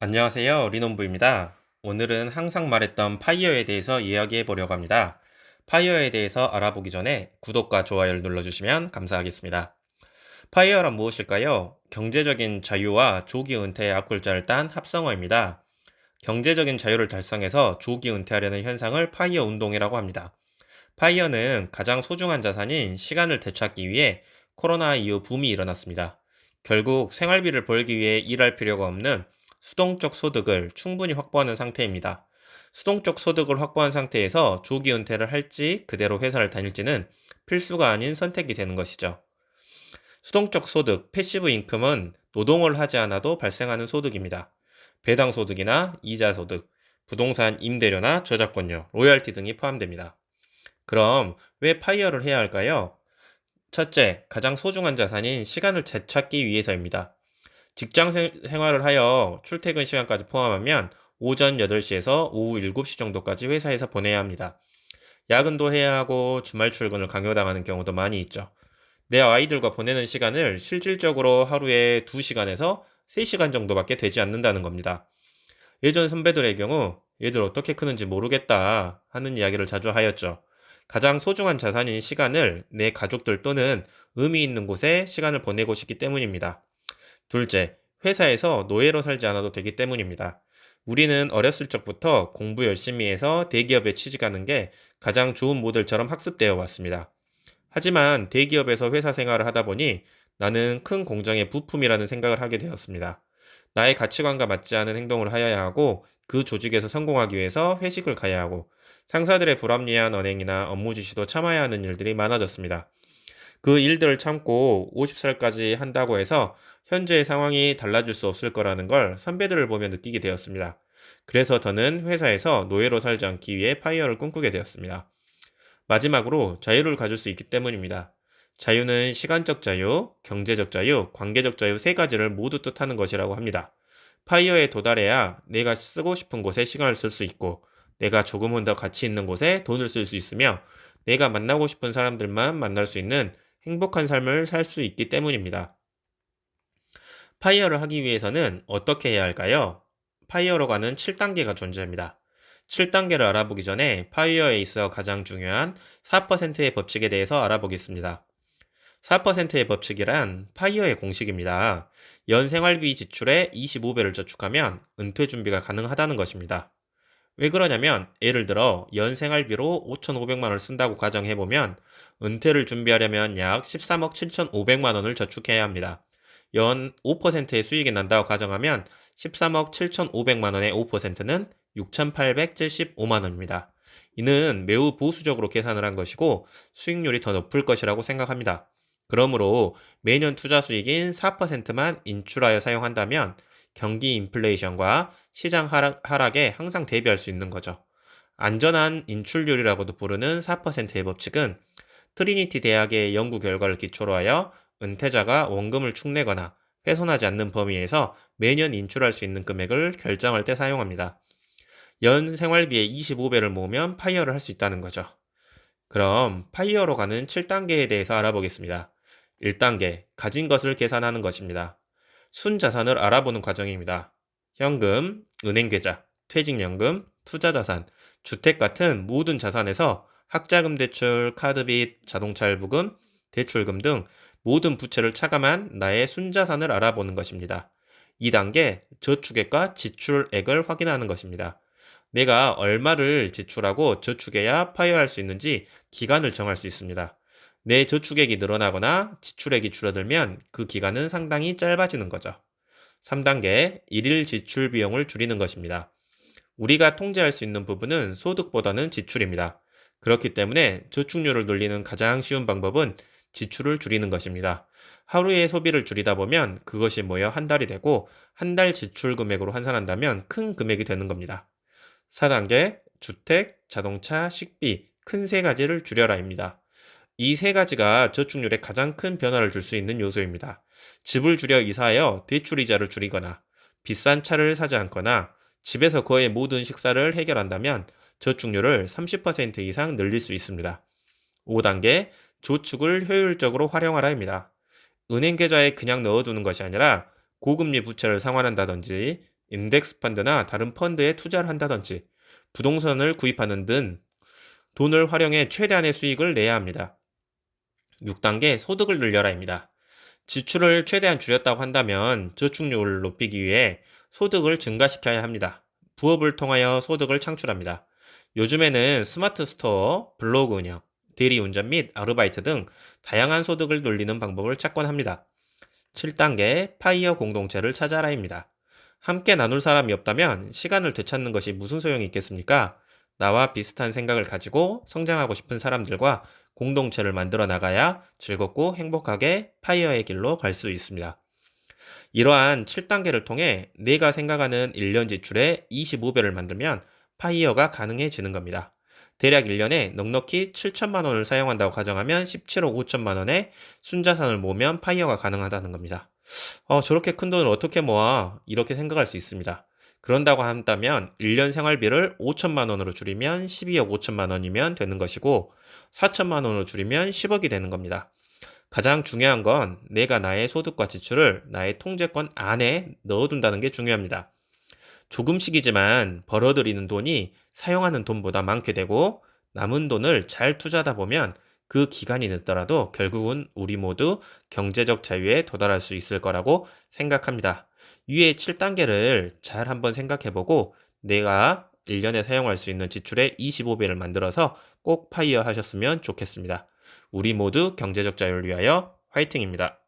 안녕하세요. 리논부입니다. 오늘은 항상 말했던 파이어에 대해서 이야기해 보려고 합니다. 파이어에 대해서 알아보기 전에 구독과 좋아요를 눌러주시면 감사하겠습니다. 파이어란 무엇일까요? 경제적인 자유와 조기 은퇴의 앞글자를 딴 합성어입니다. 경제적인 자유를 달성해서 조기 은퇴하려는 현상을 파이어 운동이라고 합니다. 파이어는 가장 소중한 자산인 시간을 되찾기 위해 코로나 이후 붐이 일어났습니다. 결국 생활비를 벌기 위해 일할 필요가 없는 수동적 소득을 충분히 확보하는 상태입니다. 수동적 소득을 확보한 상태에서 조기 은퇴를 할지 그대로 회사를 다닐지는 필수가 아닌 선택이 되는 것이죠. 수동적 소득, 패시브 인컴은 노동을 하지 않아도 발생하는 소득입니다. 배당 소득이나 이자 소득, 부동산 임대료나 저작권료, 로열티 등이 포함됩니다. 그럼 왜 파이어를 해야 할까요? 첫째, 가장 소중한 자산인 시간을 되찾기 위해서입니다. 직장 생활을 하여 출퇴근 시간까지 포함하면 오전 8시에서 오후 7시 정도까지 회사에서 보내야 합니다. 야근도 해야 하고 주말 출근을 강요당하는 경우도 많이 있죠. 내 아이들과 보내는 시간을 실질적으로 하루에 2시간에서 3시간 정도밖에 되지 않는다는 겁니다. 예전 선배들의 경우 얘들 어떻게 크는지 모르겠다 하는 이야기를 자주 하였죠. 가장 소중한 자산인 시간을 내 가족들 또는 의미 있는 곳에 시간을 보내고 싶기 때문입니다. 둘째, 회사에서 노예로 살지 않아도 되기 때문입니다. 우리는 어렸을 적부터 공부 열심히 해서 대기업에 취직하는 게 가장 좋은 모델처럼 학습되어 왔습니다. 하지만 대기업에서 회사 생활을 하다 보니 나는 큰 공장의 부품이라는 생각을 하게 되었습니다. 나의 가치관과 맞지 않은 행동을 하여야 하고 그 조직에서 성공하기 위해서 회식을 가야 하고 상사들의 불합리한 언행이나 업무 지시도 참아야 하는 일들이 많아졌습니다. 그 일들을 참고 50살까지 한다고 해서 현재의 상황이 달라질 수 없을 거라는 걸 선배들을 보며 느끼게 되었습니다. 그래서 저는 회사에서 노예로 살지 않기 위해 파이어를 꿈꾸게 되었습니다. 마지막으로 자유를 가질 수 있기 때문입니다. 자유는 시간적 자유, 경제적 자유, 관계적 자유 세 가지를 모두 뜻하는 것이라고 합니다. 파이어에 도달해야 내가 쓰고 싶은 곳에 시간을 쓸 수 있고, 내가 조금은 더 가치 있는 곳에 돈을 쓸 수 있으며, 내가 만나고 싶은 사람들만 만날 수 있는 행복한 삶을 살 수 있기 때문입니다. 파이어를 하기 위해서는 어떻게 해야 할까요? 파이어로 가는 7단계가 존재합니다. 7단계를 알아보기 전에 파이어에 있어 가장 중요한 4%의 법칙에 대해서 알아보겠습니다. 4%의 법칙이란 파이어의 공식입니다. 연 생활비 지출의 25배를 저축하면 은퇴 준비가 가능하다는 것입니다. 왜 그러냐면 예를 들어 연 생활비로 5,500만 원을 쓴다고 가정해보면 은퇴를 준비하려면 약 13억 7,500만 원을 저축해야 합니다. 연 5%의 수익이 난다고 가정하면 13억 7,500만 원의 5%는 6,875만 원입니다. 이는 매우 보수적으로 계산을 한 것이고 수익률이 더 높을 것이라고 생각합니다. 그러므로 매년 투자 수익인 4%만 인출하여 사용한다면 경기 인플레이션과 시장 하락에 항상 대비할 수 있는 거죠. 안전한 인출률이라고도 부르는 4%의 법칙은 트리니티 대학의 연구 결과를 기초로 하여 은퇴자가 원금을 축내거나 훼손하지 않는 범위에서 매년 인출할 수 있는 금액을 결정할 때 사용합니다. 연 생활비의 25배를 모으면 파이어를 할 수 있다는 거죠. 그럼 파이어로 가는 7단계에 대해서 알아보겠습니다. 1단계, 가진 것을 계산하는 것입니다. 순자산을 알아보는 과정입니다. 현금, 은행계좌, 퇴직연금, 투자자산, 주택 같은 모든 자산에서 학자금 대출, 카드빚, 자동차 할부금, 대출금 등 모든 부채를 차감한 나의 순자산을 알아보는 것입니다. 2단계, 저축액과 지출액을 확인하는 것입니다. 내가 얼마를 지출하고 저축해야 파이어할 수 있는지 기간을 정할 수 있습니다. 내 저축액이 늘어나거나 지출액이 줄어들면 그 기간은 상당히 짧아지는 거죠. 3단계, 일일 지출 비용을 줄이는 것입니다. 우리가 통제할 수 있는 부분은 소득보다는 지출입니다. 그렇기 때문에 저축률을 늘리는 가장 쉬운 방법은 지출을 줄이는 것입니다. 하루의 소비를 줄이다 보면 그것이 모여 한 달이 되고 한 달 지출 금액으로 환산한다면 큰 금액이 되는 겁니다. 4단계, 주택, 자동차, 식비, 큰 세 가지를 줄여라입니다. 이 세 가지가 저축률에 가장 큰 변화를 줄 수 있는 요소입니다. 집을 줄여 이사하여 대출이자를 줄이거나 비싼 차를 사지 않거나 집에서 거의 모든 식사를 해결한다면 저축률을 30% 이상 늘릴 수 있습니다. 5단계, 저축을 효율적으로 활용하라입니다. 은행 계좌에 그냥 넣어두는 것이 아니라 고금리 부채를 상환한다든지 인덱스 펀드나 다른 펀드에 투자를 한다든지 부동산을 구입하는 등 돈을 활용해 최대한의 수익을 내야 합니다. 6단계 소득을 늘려라입니다. 지출을 최대한 줄였다고 한다면 저축률을 높이기 위해 소득을 증가시켜야 합니다. 부업을 통하여 소득을 창출합니다. 요즘에는 스마트 스토어, 블로그 운영, 대리운전 및 아르바이트 등 다양한 소득을 늘리는 방법을 찾곤 합니다. 7단계 파이어 공동체를 찾아라입니다. 함께 나눌 사람이 없다면 시간을 되찾는 것이 무슨 소용이 있겠습니까? 나와 비슷한 생각을 가지고 성장하고 싶은 사람들과 공동체를 만들어 나가야 즐겁고 행복하게 파이어의 길로 갈 수 있습니다. 이러한 7단계를 통해 내가 생각하는 1년 지출의 25배를 만들면 파이어가 가능해지는 겁니다. 대략 1년에 넉넉히 7천만 원을 사용한다고 가정하면 17억 5천만 원의 순자산을 모으면 파이어가 가능하다는 겁니다. 저렇게 큰 돈을 어떻게 모아? 이렇게 생각할 수 있습니다. 그런다고 한다면 1년 생활비를 5천만 원으로 줄이면 12억 5천만 원이면 되는 것이고 4천만 원으로 줄이면 10억이 되는 겁니다. 가장 중요한 건 내가 나의 소득과 지출을 나의 통제권 안에 넣어둔다는 게 중요합니다. 조금씩이지만 벌어들이는 돈이 사용하는 돈보다 많게 되고 남은 돈을 잘 투자하다 보면 그 기간이 늦더라도 결국은 우리 모두 경제적 자유에 도달할 수 있을 거라고 생각합니다. 위의 7단계를 잘 한번 생각해보고 내가 1년에 사용할 수 있는 지출의 25배를 만들어서 꼭 파이어 하셨으면 좋겠습니다. 우리 모두 경제적 자유를 위하여 화이팅입니다.